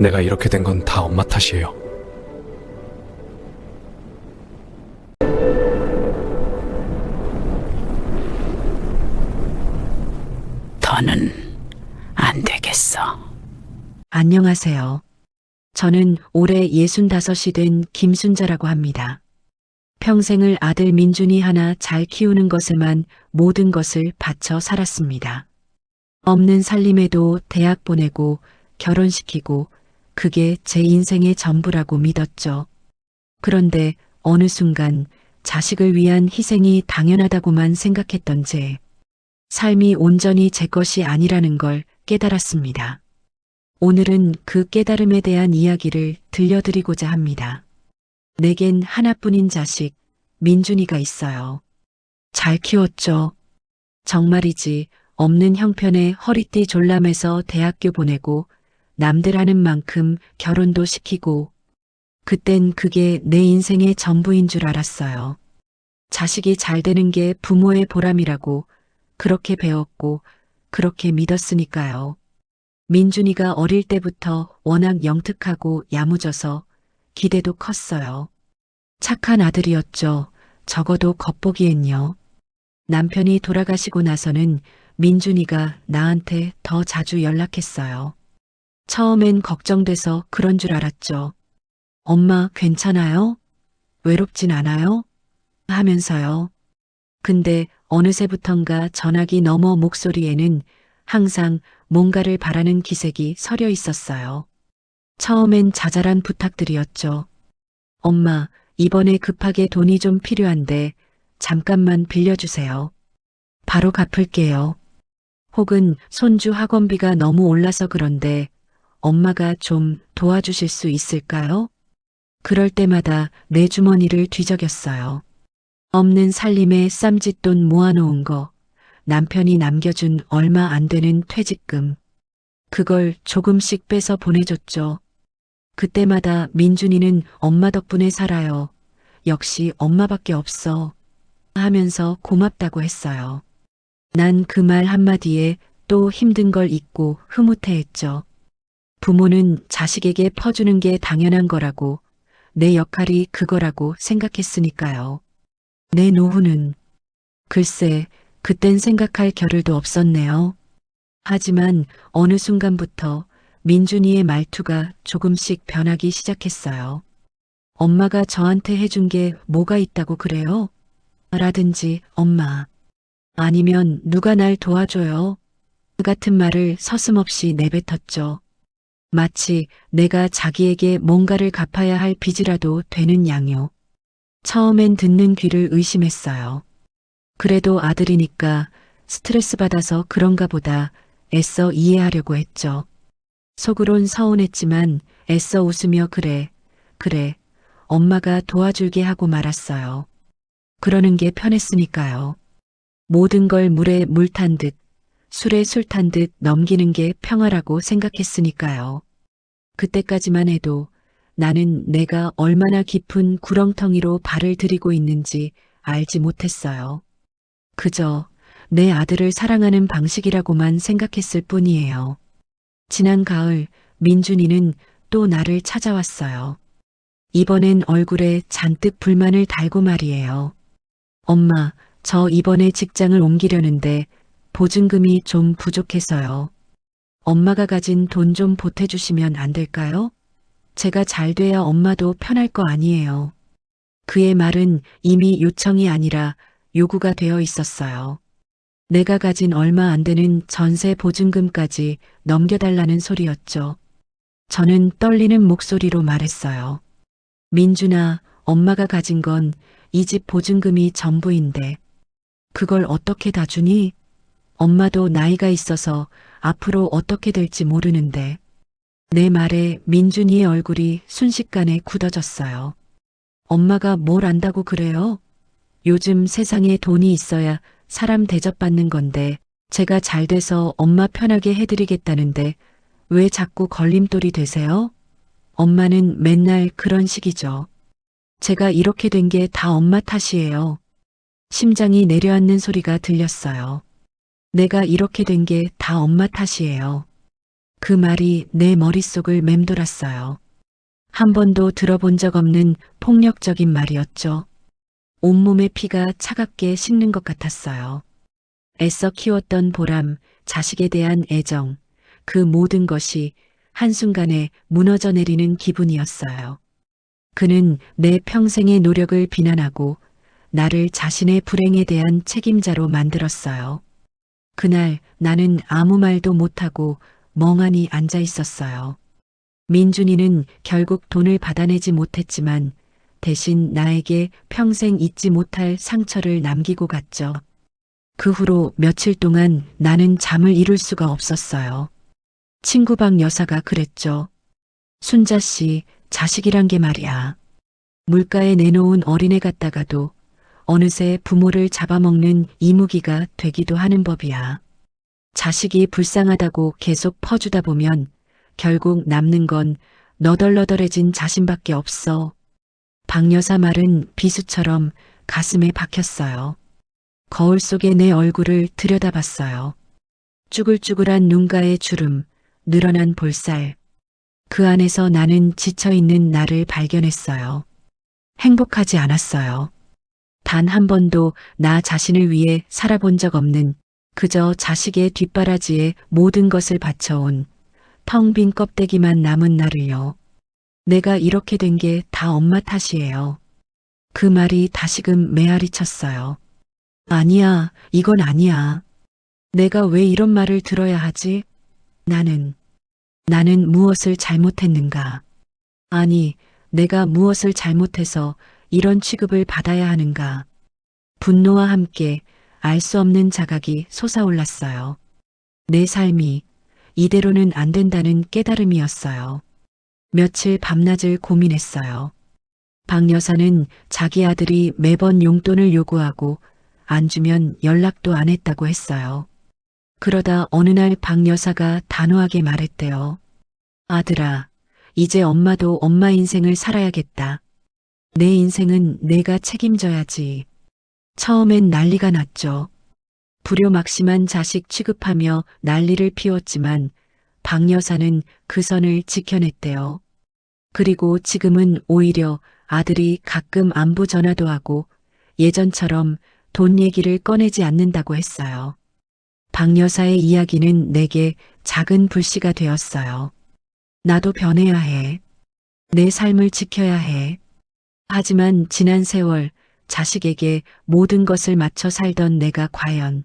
내가 이렇게 된 건 다 엄마 탓이에요. 더는 안 되겠어. 안녕하세요. 저는 올해 65이 된 김순자라고 합니다. 평생을 아들 민준이 하나 잘 키우는 것에만 모든 것을 바쳐 살았습니다. 없는 살림에도 대학 보내고 결혼시키고 그게 제 인생의 전부라고 믿었죠. 그런데 어느 순간 자식을 위한 희생이 당연하다고만 생각했던 제 삶이 온전히 제 것이 아니라는 걸 깨달았습니다. 오늘은 그 깨달음에 대한 이야기를 들려드리고자 합니다. 내겐 하나뿐인 자식, 민준이가 있어요. 잘 키웠죠. 정말이지 없는 형편에 허리띠 졸라매서 대학교 보내고 남들 하는 만큼 결혼도 시키고 그땐 그게 내 인생의 전부인 줄 알았어요. 자식이 잘 되는 게 부모의 보람이라고 그렇게 배웠고 그렇게 믿었으니까요. 민준이가 어릴 때부터 워낙 영특하고 야무져서 기대도 컸어요. 착한 아들이었죠. 적어도 겉보기엔요. 남편이 돌아가시고 나서는 민준이가 나한테 더 자주 연락했어요. 처음엔 걱정돼서 그런 줄 알았죠. 엄마 괜찮아요? 외롭진 않아요? 하면서요. 근데 어느새부턴가 전화기 너머 목소리에는 항상 뭔가를 바라는 기색이 서려 있었어요. 처음엔 자잘한 부탁들이었죠. 엄마, 이번에 급하게 돈이 좀 필요한데 잠깐만 빌려주세요. 바로 갚을게요. 혹은 손주 학원비가 너무 올라서 그런데 엄마가 좀 도와주실 수 있을까요? 그럴 때마다 내 주머니를 뒤적였어요. 없는 살림에 쌈짓돈 모아놓은 거, 남편이 남겨준 얼마 안 되는 퇴직금. 그걸 조금씩 빼서 보내줬죠. 그때마다 민준이는 엄마 덕분에 살아요. 역시 엄마밖에 없어. 하면서 고맙다고 했어요. 난 그 말 한마디에 또 힘든 걸 잊고 흐뭇해했죠. 부모는 자식에게 퍼주는 게 당연한 거라고, 내 역할이 그거라고 생각했으니까요. 내 노후는 글쎄 그땐 생각할 겨를도 없었네요. 하지만 어느 순간부터 민준이의 말투가 조금씩 변하기 시작했어요. 엄마가 저한테 해준 게 뭐가 있다고 그래요? 라든지 엄마 아니면 누가 날 도와줘요? 같은 말을 서슴없이 내뱉었죠. 마치 내가 자기에게 뭔가를 갚아야 할 빚이라도 되는 양요. 처음엔 듣는 귀를 의심했어요. 그래도 아들이니까 스트레스 받아서 그런가 보다 애써 이해하려고 했죠. 속으론 서운했지만 애써 웃으며 그래, 엄마가 도와줄게 하고 말았어요. 그러는 게 편했으니까요. 모든 걸 물에 물 탄 듯, 술에 술 탄 듯 넘기는 게 평화라고 생각했으니까요. 그때까지만 해도 나는 내가 얼마나 깊은 구렁텅이로 발을 들이고 있는지 알지 못했어요. 그저 내 아들을 사랑하는 방식이라고만 생각했을 뿐이에요. 지난 가을 민준이는 또 나를 찾아왔어요. 이번엔 얼굴에 잔뜩 불만을 달고 말이에요. 엄마, 저 이번에 직장을 옮기려는데 보증금이 좀 부족해서요. 엄마가 가진 돈 좀 보태주시면 안 될까요? 제가 잘 돼야 엄마도 편할 거 아니에요. 그의 말은 이미 요청이 아니라 요구가 되어 있었어요. 내가 가진 얼마 안 되는 전세 보증금까지 넘겨달라는 소리였죠. 저는 떨리는 목소리로 말했어요. 민준아, 엄마가 가진 건 이 집 보증금이 전부인데 그걸 어떻게 다 주니? 엄마도 나이가 있어서 앞으로 어떻게 될지 모르는데. 내 말에 민준이의 얼굴이 순식간에 굳어졌어요. 엄마가 뭘 안다고 그래요? 요즘 세상에 돈이 있어야 사람 대접받는 건데 제가 잘 돼서 엄마 편하게 해드리겠다는데 왜 자꾸 걸림돌이 되세요? 엄마는 맨날 그런 식이죠. 제가 이렇게 된 게 다 엄마 탓이에요. 심장이 내려앉는 소리가 들렸어요. 내가 이렇게 된 게 다 엄마 탓이에요. 그 말이 내 머릿속을 맴돌았어요. 한 번도 들어본 적 없는 폭력적인 말이었죠. 온몸의 피가 차갑게 식는 것 같았어요. 애써 키웠던 보람, 자식에 대한 애정, 그 모든 것이 한순간에 무너져 내리는 기분이었어요. 그는 내 평생의 노력을 비난하고 나를 자신의 불행에 대한 책임자로 만들었어요. 그날 나는 아무 말도 못하고 멍하니 앉아 있었어요. 민준이는 결국 돈을 받아내지 못했지만 대신 나에게 평생 잊지 못할 상처를 남기고 갔죠. 그 후로 며칠 동안 나는 잠을 이룰 수가 없었어요. 친구방 여사가 그랬죠. 순자 씨, 자식이란 게 말이야. 물가에 내놓은 어린애 같다가도 어느새 부모를 잡아먹는 이무기가 되기도 하는 법이야. 자식이 불쌍하다고 계속 퍼주다 보면 결국 남는 건 너덜너덜해진 자신밖에 없어. 박 여사 말은 비수처럼 가슴에 박혔어요. 거울 속에 내 얼굴을 들여다봤어요. 쭈글쭈글한 눈가의 주름, 늘어난 볼살. 그 안에서 나는 지쳐있는 나를 발견했어요. 행복하지 않았어요. 단 한 번도 나 자신을 위해 살아본 적 없는 그저 자식의 뒷바라지에 모든 것을 바쳐온 텅 빈 껍데기만 남은 나를요. 내가 이렇게 된 게 다 엄마 탓이에요. 그 말이 다시금 메아리 쳤어요. 아니야, 이건 아니야. 내가 왜 이런 말을 들어야 하지? 나는 무엇을 잘못했는가? 아니, 내가 무엇을 잘못해서 이런 취급을 받아야 하는가? 분노와 함께 알 수 없는 자각이 솟아올랐어요. 내 삶이 이대로는 안 된다는 깨달음이었어요. 며칠 밤낮을 고민했어요. 박 여사는 자기 아들이 매번 용돈을 요구하고 안 주면 연락도 안 했다고 했어요. 그러다 어느 날 박 여사가 단호하게 말했대요. 아들아, 이제 엄마도 엄마 인생을 살아야겠다. 내 인생은 내가 책임져야지. 처음엔 난리가 났죠. 불효막심한 자식 취급하며 난리를 피웠지만 박 여사는 그 선을 지켜냈대요. 그리고 지금은 오히려 아들이 가끔 안부 전화도 하고 예전처럼 돈 얘기를 꺼내지 않는다고 했어요. 박 여사의 이야기는 내게 작은 불씨가 되었어요. 나도 변해야 해. 내 삶을 지켜야 해. 하지만 지난 세월 자식에게 모든 것을 맞춰 살던 내가 과연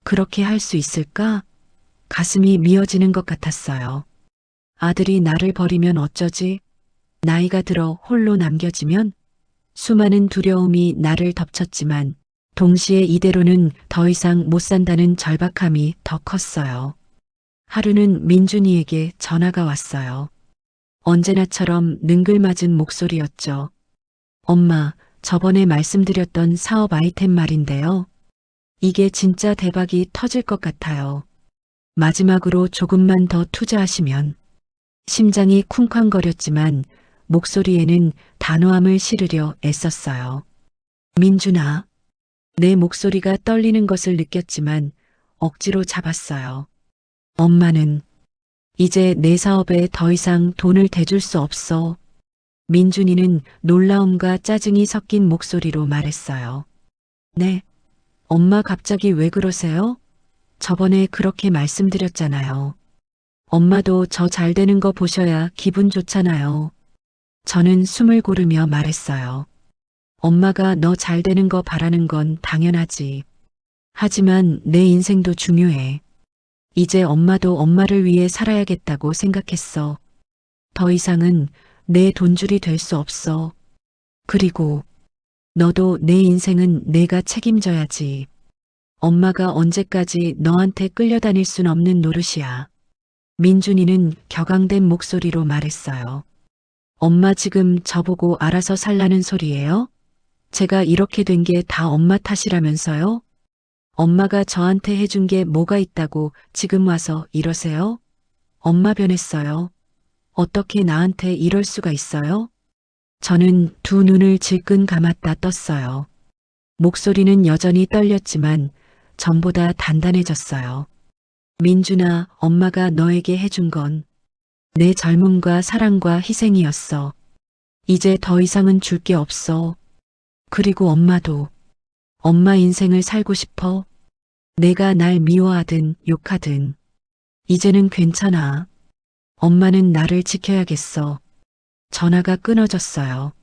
그렇게 할 수 있을까? 가슴이 미어지는 것 같았어요. 아들이 나를 버리면 어쩌지? 나이가 들어 홀로 남겨지면? 수많은 두려움이 나를 덮쳤지만 동시에 이대로는 더 이상 못 산다는 절박함이 더 컸어요. 하루는 민준이에게 전화가 왔어요. 언제나처럼 능글맞은 목소리였죠. 엄마, 저번에 말씀드렸던 사업 아이템 말인데요. 이게 진짜 대박이 터질 것 같아요. 마지막으로 조금만 더 투자하시면. 심장이 쿵쾅거렸지만 목소리에는 단호함을 실으려 애썼어요. 민준아. 내 목소리가 떨리는 것을 느꼈지만 억지로 잡았어요. 엄마는 이제 내 사업에 더 이상 돈을 대줄 수 없어. 민준이는 놀라움과 짜증이 섞인 목소리로 말했어요. 네. 엄마 갑자기 왜 그러세요? 저번에 그렇게 말씀드렸잖아요. 엄마도 저 잘 되는 거 보셔야 기분 좋잖아요. 저는 숨을 고르며 말했어요. 엄마가 너 잘 되는 거 바라는 건 당연하지. 하지만 내 인생도 중요해. 이제 엄마도 엄마를 위해 살아야겠다고 생각했어. 더 이상은 내 돈줄이 될 수 없어. 그리고 너도 내 인생은 내가 책임져야지. 엄마가 언제까지 너한테 끌려다닐 순 없는 노릇이야. 민준이는 격앙된 목소리로 말했어요. 엄마 지금 저보고 알아서 살라는 소리예요? 제가 이렇게 된 게 다 엄마 탓이라면서요? 엄마가 저한테 해준 게 뭐가 있다고 지금 와서 이러세요? 엄마 변했어요. 어떻게 나한테 이럴 수가 있어요? 저는 두 눈을 질끈 감았다 떴어요. 목소리는 여전히 떨렸지만 전보다 단단해졌어요. 민준아, 엄마가 너에게 해준 건 내 젊음과 사랑과 희생이었어. 이제 더 이상은 줄 게 없어. 그리고 엄마도 엄마 인생을 살고 싶어. 내가 날 미워하든 욕하든 이제는 괜찮아. 엄마는 나를 지켜야겠어. 전화가 끊어졌어요.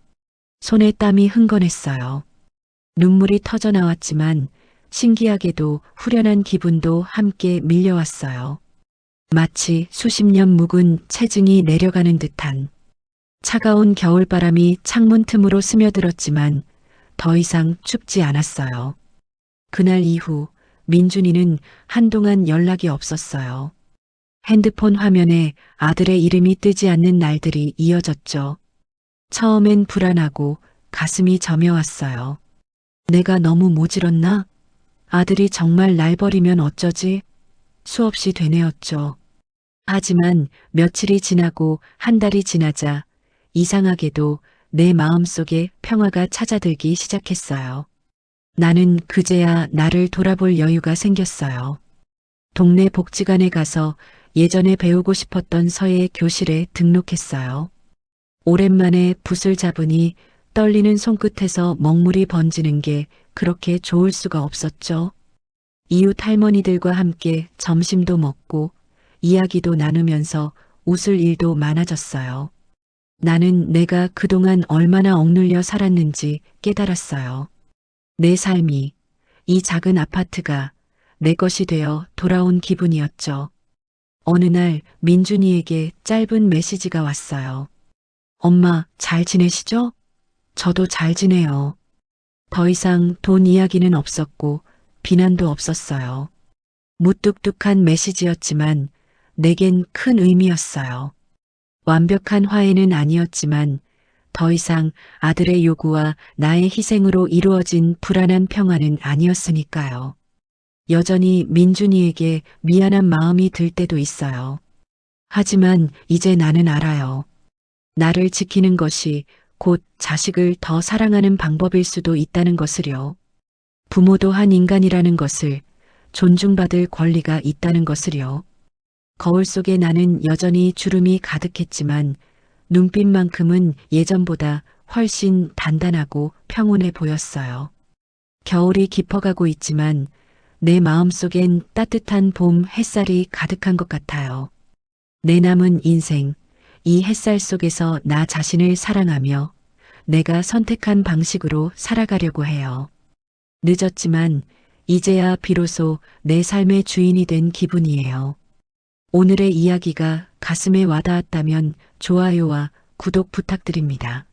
손에 땀이 흥건했어요. 눈물이 터져 나왔지만 신기하게도 후련한 기분도 함께 밀려왔어요. 마치 수십 년 묵은 체증이 내려가는 듯한 차가운 겨울바람이 창문 틈으로 스며들었지만 더 이상 춥지 않았어요. 그날 이후 민준이는 한동안 연락이 없었어요. 핸드폰 화면에 아들의 이름이 뜨지 않는 날들이 이어졌죠. 처음엔 불안하고 가슴이 저며왔어요. 내가 너무 모질었나? 아들이 정말 날 버리면 어쩌지? 수없이 되뇌었죠. 하지만 며칠이 지나고 한 달이 지나자 이상하게도 내 마음속에 평화가 찾아들기 시작했어요. 나는 그제야 나를 돌아볼 여유가 생겼어요. 동네 복지관에 가서 예전에 배우고 싶었던 서예 교실에 등록했어요. 오랜만에 붓을 잡으니 떨리는 손끝에서 먹물이 번지는 게 그렇게 좋을 수가 없었죠. 이웃 할머니들과 함께 점심도 먹고 이야기도 나누면서 웃을 일도 많아졌어요. 나는 내가 그동안 얼마나 억눌려 살았는지 깨달았어요. 내 삶이, 이 작은 아파트가 내 것이 되어 돌아온 기분이었죠. 어느 날 민준이에게 짧은 메시지가 왔어요. 엄마, 잘 지내시죠? 저도 잘 지내요. 더 이상 돈 이야기는 없었고 비난도 없었어요. 무뚝뚝한 메시지였지만 내겐 큰 의미였어요. 완벽한 화해는 아니었지만 더 이상 아들의 요구와 나의 희생으로 이루어진 불안한 평화는 아니었으니까요. 여전히 민준이에게 미안한 마음이 들 때도 있어요. 하지만 이제 나는 알아요. 나를 지키는 것이 곧 자식을 더 사랑하는 방법일 수도 있다는 것을요. 부모도 한 인간이라는 것을, 존중받을 권리가 있다는 것을요. 거울 속에 나는 여전히 주름이 가득했지만 눈빛만큼은 예전보다 훨씬 단단하고 평온해 보였어요. 겨울이 깊어가고 있지만 내 마음속엔 따뜻한 봄 햇살이 가득한 것 같아요. 내 남은 인생, 이 햇살 속에서 나 자신을 사랑하며 내가 선택한 방식으로 살아가려고 해요. 늦었지만 이제야 비로소 내 삶의 주인이 된 기분이에요. 오늘의 이야기가 가슴에 와닿았다면 좋아요와 구독 부탁드립니다.